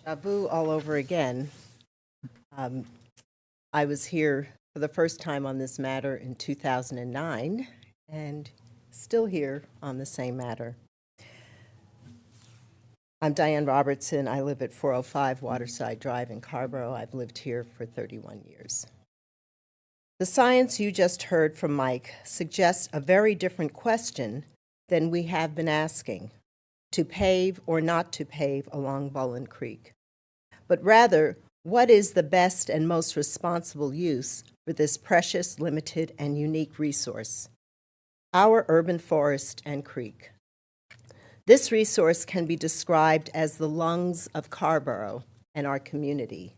Déjà vu all over again. I was here for the first time on this matter in 2009 and still here on the same matter. I'm Diane Robertson. I live at 405 Waterside Drive in Carborough. I've lived here for 31 years. The science you just heard from Mike suggests a very different question than we have been asking, to pave or not to pave along Bowling Creek, but rather, what is the best and most responsible use for this precious, limited, and unique resource, our urban forest and creek? This resource can be described as the lungs of Carborough and our community.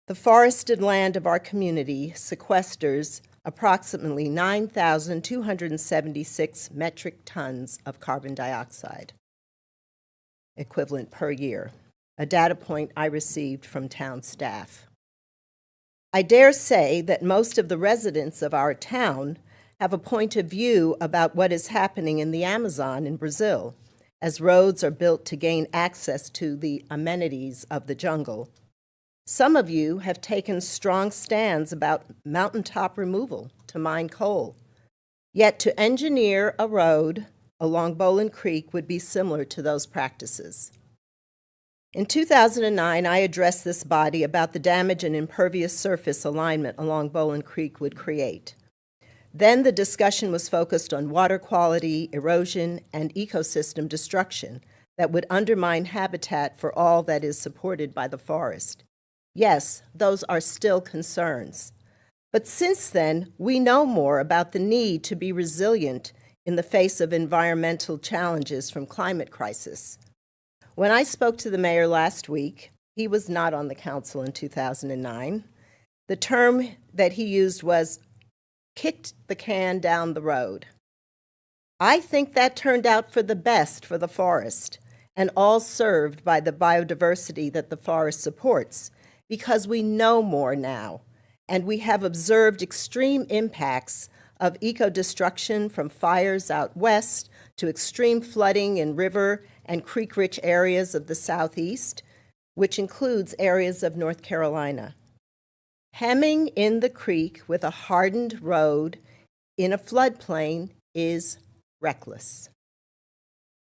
The forested land of our community sequesters approximately 9,276 metric tons of carbon dioxide, equivalent per year, a data point I received from town staff. I dare say that most of the residents of our town have a point of view about what is happening in the Amazon in Brazil, as roads are built to gain access to the amenities of the jungle. Some of you have taken strong stands about mountaintop removal to mine coal, yet to engineer a road along Bowling Creek would be similar to those practices. In 2009, I addressed this body about the damage an impervious surface alignment along Bowling Creek would create. Then the discussion was focused on water quality, erosion, and ecosystem destruction that would undermine habitat for all that is supported by the forest. Yes, those are still concerns. But since then, we know more about the need to be resilient in the face of environmental challenges from climate crisis. When I spoke to the mayor last week, he was not on the council in 2009. The term that he used was kicked the can down the road. I think that turned out for the best for the forest and all served by the biodiversity that the forest supports, because we know more now and we have observed extreme impacts of eco-destruction from fires out west to extreme flooding in river and creek-rich areas of the southeast, which includes areas of North Carolina. Hemming in the creek with a hardened road in a floodplain is reckless.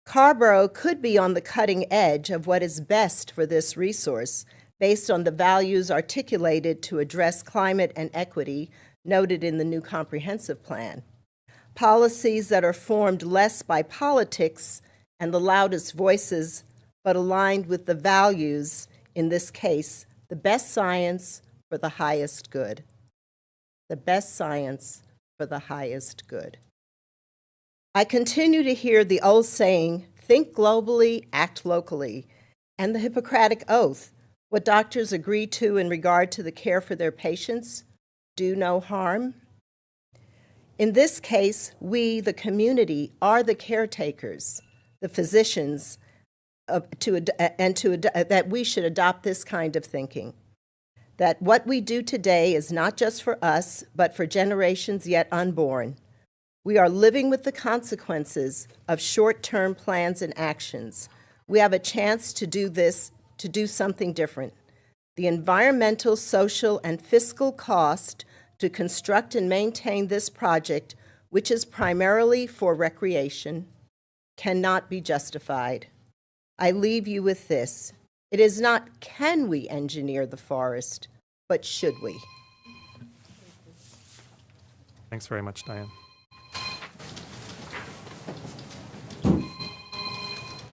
Carborough could be on the cutting edge of what is best for this resource based on the values articulated to address climate and equity noted in the new comprehensive plan. Policies that are formed less by politics and the loudest voices, but aligned with the values, in this case, the best science for the highest good. The best science for the highest good. I continue to hear the old saying, think globally, act locally, and the Hippocratic Oath, what doctors agree to in regard to the care for their patients, do no harm. In this case, we, the community, are the caretakers, the physicians, that we should adopt this kind of thinking. That what we do today is not just for us, but for generations yet unborn. We are living with the consequences of short-term plans and actions. We have a chance to do this, to do something different. The environmental, social, and fiscal cost to construct and maintain this project, which is primarily for recreation, cannot be justified. I leave you with this. It is not can we engineer the forest, but should we? Thanks very much, Diane.